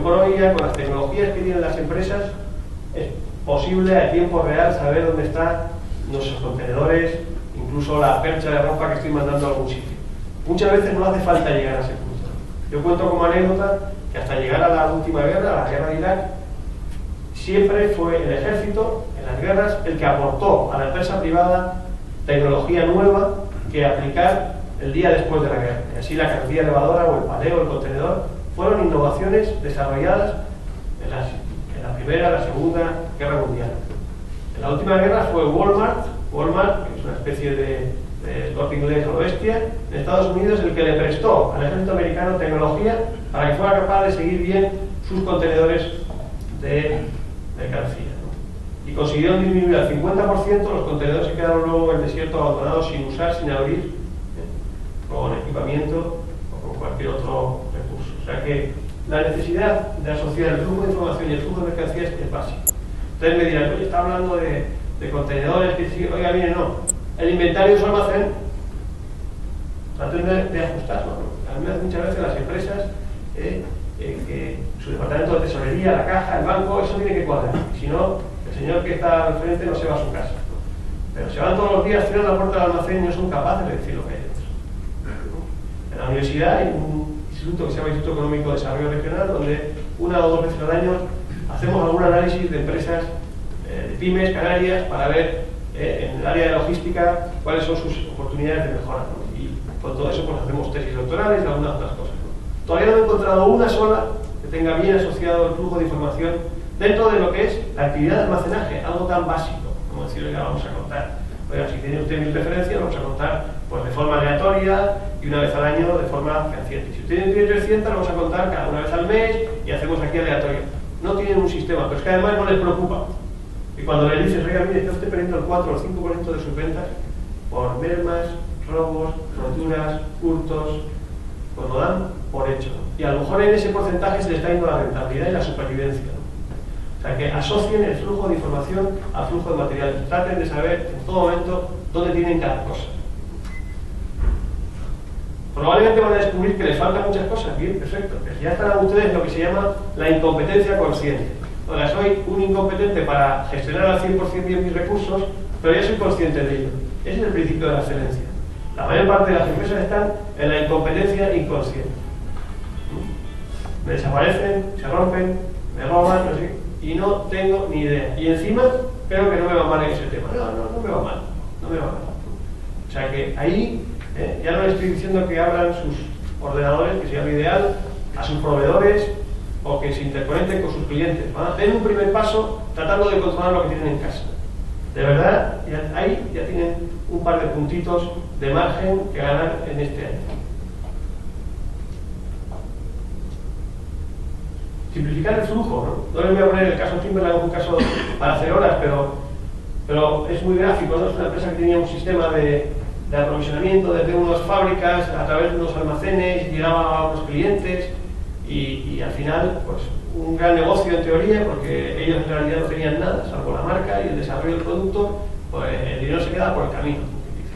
por hoy ya con las tecnologías que tienen las empresas es posible a tiempo real saber dónde están nuestros contenedores, incluso la percha de ropa que estoy mandando a algún sitio. Muchas veces no hace falta llegar a ese punto. Yo cuento como anécdota que hasta llegar a la última guerra, la guerra de Irak, siempre fue el ejército, en las guerras, el que aportó a la empresa privada tecnología nueva que aplicar el día después de la guerra. Y así la carretilla elevadora o el paleo, el contenedor, fueron innovaciones desarrolladas en la Primera, la Segunda Guerra Mundial. En la última guerra fue Walmart, que es una especie de Corte Inglés o Bestia, en Estados Unidos, el que le prestó al ejército americano tecnología para que fuera capaz de seguir bien sus contenedores de mercancía, ¿no? Y consiguieron disminuir al 50% los contenedores que quedaron luego en el desierto abandonados sin usar, sin abrir, con equipamiento o con cualquier otro recurso. O sea que la necesidad de asociar el flujo de información y el flujo de mercancías es básico. Ustedes me dirán, oye, está hablando de contenedores, que sí, oiga, mire, no. El inventario de su almacén, traten de ajustarlo, ¿no? Además, muchas veces las empresas, su departamento de tesorería, la caja, el banco, eso tiene que cuadrar. Si no, el señor que está al frente no se va a su casa, ¿no? Pero se van todos los días, cierran la puerta del almacén y no son capaces de decir lo que hay dentro. En la universidad hay un instituto que se llama Instituto Económico de Desarrollo Regional, donde una o dos veces al año hacemos algún análisis de empresas de pymes canarias para ver en el área de logística cuáles son sus oportunidades de mejora, ¿no? Y con todo eso pues hacemos tesis doctorales y algunas otras cosas, ¿no? Todavía no he encontrado una sola que tenga bien asociado el flujo de información dentro de lo que es la actividad de almacenaje, algo tan básico como decirle, ya vamos a contar. Oiga, si tiene usted 1000 referencias, vamos a contar pues, de forma aleatoria y una vez al año de forma fehaciente. Si usted tiene 300, vamos a contar cada una vez al mes y hacemos aquí aleatorio. No tienen un sistema, pero es que además no les preocupa. Y cuando le dices, oiga, mire, está usted perdiendo el 4 o el 5% de sus ventas por mermas, robos, roturas, hurtos, pues lo dan por hecho. Y a lo mejor en ese porcentaje se le está yendo la rentabilidad y la supervivencia, ¿no? O sea, que asocien el flujo de información al flujo de material. Traten de saber en todo momento dónde tienen cada cosa. Probablemente van a descubrir que les faltan muchas cosas. Bien, perfecto. Pero ya están ustedes en lo que se llama la incompetencia consciente. Ahora, soy un incompetente para gestionar al 100% bien mis recursos, pero ya soy consciente de ello. Ese es el principio de la excelencia. La mayor parte de las empresas están en la incompetencia inconsciente. Me desaparecen, se rompen, me roban, no sé, y no tengo ni idea. Y encima, creo que no me va mal en ese tema. No me va mal. No me va mal. O sea que ahí, ya no les estoy diciendo que abran sus ordenadores, que sea lo ideal, a sus proveedores, o que se interconecten con sus clientes. Den un primer paso tratando de controlar lo que tienen en casa. De verdad, ahí ya tienen un par de puntitos de margen que ganar en este año. Simplificar el flujo, ¿no? No les voy a poner el caso Timberland como un caso para hacer horas, pero es muy gráfico, ¿no? Es una empresa que tenía un sistema de aprovisionamiento desde unas fábricas a través de unos almacenes, llegaba a unos clientes y al final, pues, un gran negocio en teoría, porque ellos en realidad no tenían nada, salvo la marca y el desarrollo del producto, pues el dinero se queda por el camino.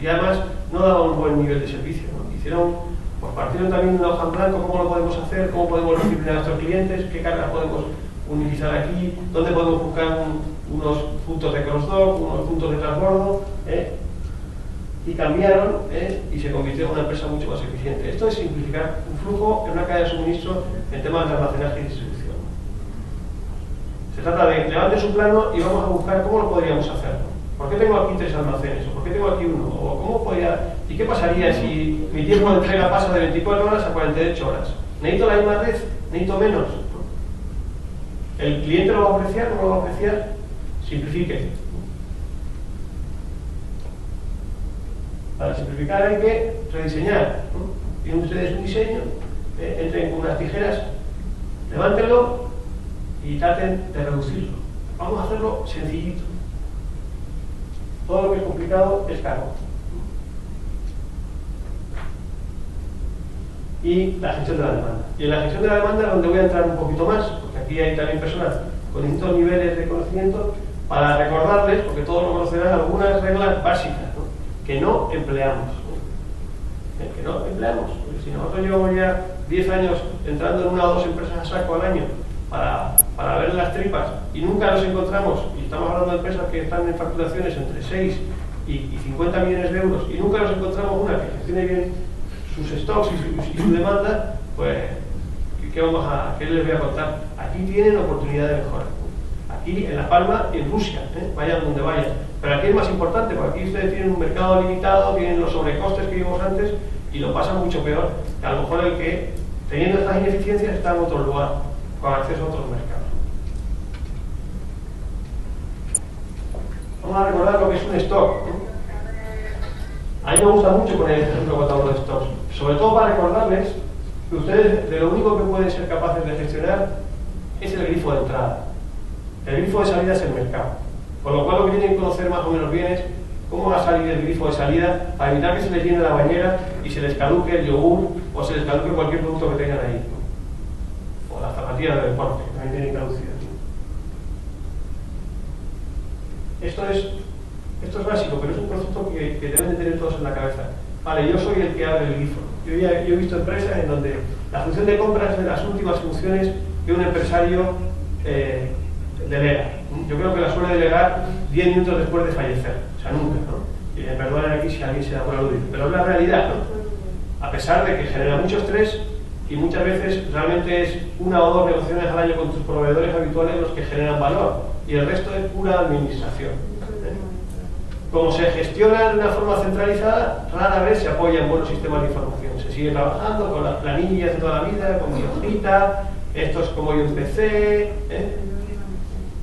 Y además no daba un buen nivel de servicio, ¿no? Pues partieron también de una hoja en blanco, cómo lo podemos hacer, cómo podemos recibir a nuestros clientes, qué cargas podemos utilizar aquí, dónde podemos buscar unos puntos de cross-dock, unos puntos de transbordo, y cambiaron y se convirtió en una empresa mucho más eficiente. Esto es simplificar un flujo en una cadena de suministro en temas de almacenaje y distribución. Se trata de levantar su plano y vamos a buscar cómo lo podríamos hacer. ¿Por qué tengo aquí 3 almacenes? ¿O por qué tengo aquí uno? ¿O cómo podría? ¿Y qué pasaría si mi tiempo de entrega pasa de 24 horas a 48 horas? ¿Necesito la misma red? ¿Necesito menos? ¿El cliente lo va a apreciar? ¿No lo va a apreciar? Simplifique. Para simplificar hay que rediseñar, ¿no? Tienen ustedes un diseño, entren con unas tijeras, levántenlo y traten de reducirlo. Vamos a hacerlo sencillito. Todo lo que es complicado es caro. Y la gestión de la demanda. Y en la gestión de la demanda es donde voy a entrar un poquito más, porque aquí hay también personas con distintos niveles de conocimiento, para recordarles, porque todos lo conocerán, algunas reglas básicas, ¿no? Que no empleamos. Que no empleamos. Porque si nosotros llevamos ya 10 años entrando en 1 o 2 empresas a saco al año para ver las tripas y nunca los encontramos, y estamos hablando de empresas que están en facturaciones entre 6 y 50 millones de euros, y nunca nos encontramos una que gestione bien sus stocks y su demanda, pues, ¿qué les voy a contar? Aquí tienen oportunidad de mejora. Aquí, en La Palma y en Rusia, vayan donde vayan. Pero aquí es más importante, porque aquí ustedes tienen un mercado limitado, tienen los sobrecostes que vimos antes, y lo pasan mucho peor que a lo mejor el que, teniendo estas ineficiencias, está en otro lugar, con acceso a otros mercados. Vamos a recordar lo que es un stock. A mí me gusta mucho poner este ejemplo cuando hablo de stocks, sobre todo para recordarles que ustedes de lo único que pueden ser capaces de gestionar es el grifo de entrada. El grifo de salida es el mercado. Con lo cual lo que tienen que conocer más o menos bien es cómo va a salir el grifo de salida para evitar que se les llene la bañera y se les caduque el yogur o se les caduque cualquier producto que tengan ahí. O las zapatillas de deporte, que también tienen caducidad. Esto es básico, pero es un concepto que deben de tener todos en la cabeza. Vale, yo soy el que abre el grifo. Yo he visto empresas en donde la función de compra es de las últimas funciones que un empresario delega. Yo creo que la suele delegar 10 minutos después de fallecer. O sea, nunca, ¿no? Y me perdonen aquí si alguien se da por aludir. Pero es la realidad, ¿no? A pesar de que genera mucho estrés y muchas veces realmente es 1 o 2 negociaciones al año con tus proveedores habituales los que generan valor. Y el resto es pura administración. Como se gestiona de una forma centralizada, rara vez se apoya en buenos sistemas de información. Se sigue trabajando con las planillas de toda la vida, con mi hojita, esto es como yo empecé,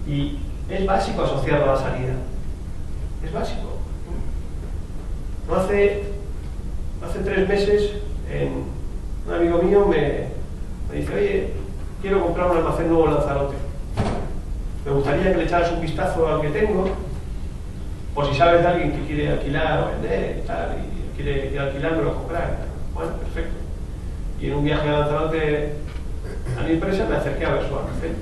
y es básico asociarlo a la salida. Es básico. No hace 3 meses, un amigo mío me dice, oye, quiero comprar un almacén nuevo en Lanzarote. Me gustaría que le echaras un vistazo al que tengo, por si sabes de alguien que quiere alquilar o vender y tal, y quiere alquilármelo o comprar. Bueno, perfecto. Y en un viaje a Lanzarote a mi empresa me acerqué a ver su almacén.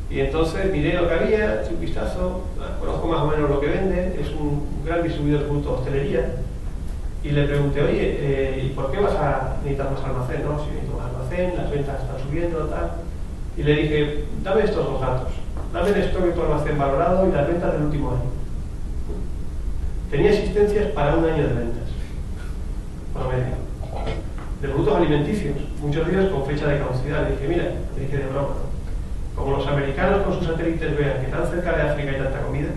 Y entonces miré lo que había, eché un vistazo, conozco más o menos lo que vende, es un gran distribuidor de productos de hostelería. Y le pregunté, oye, ¿y por qué vas a necesitar más almacén? No, si necesito más almacén, las ventas están subiendo, tal. Y le dije, dame estos 2 datos. Dame el stock de tu almacén valorado y las ventas del último año. Tenía existencias para 1 año de ventas, promedio, de productos alimenticios, muchos de ellos con fecha de caducidad. Le dije, mira, le dije de broma, como los americanos con sus satélites vean que tan cerca de África hay tanta comida,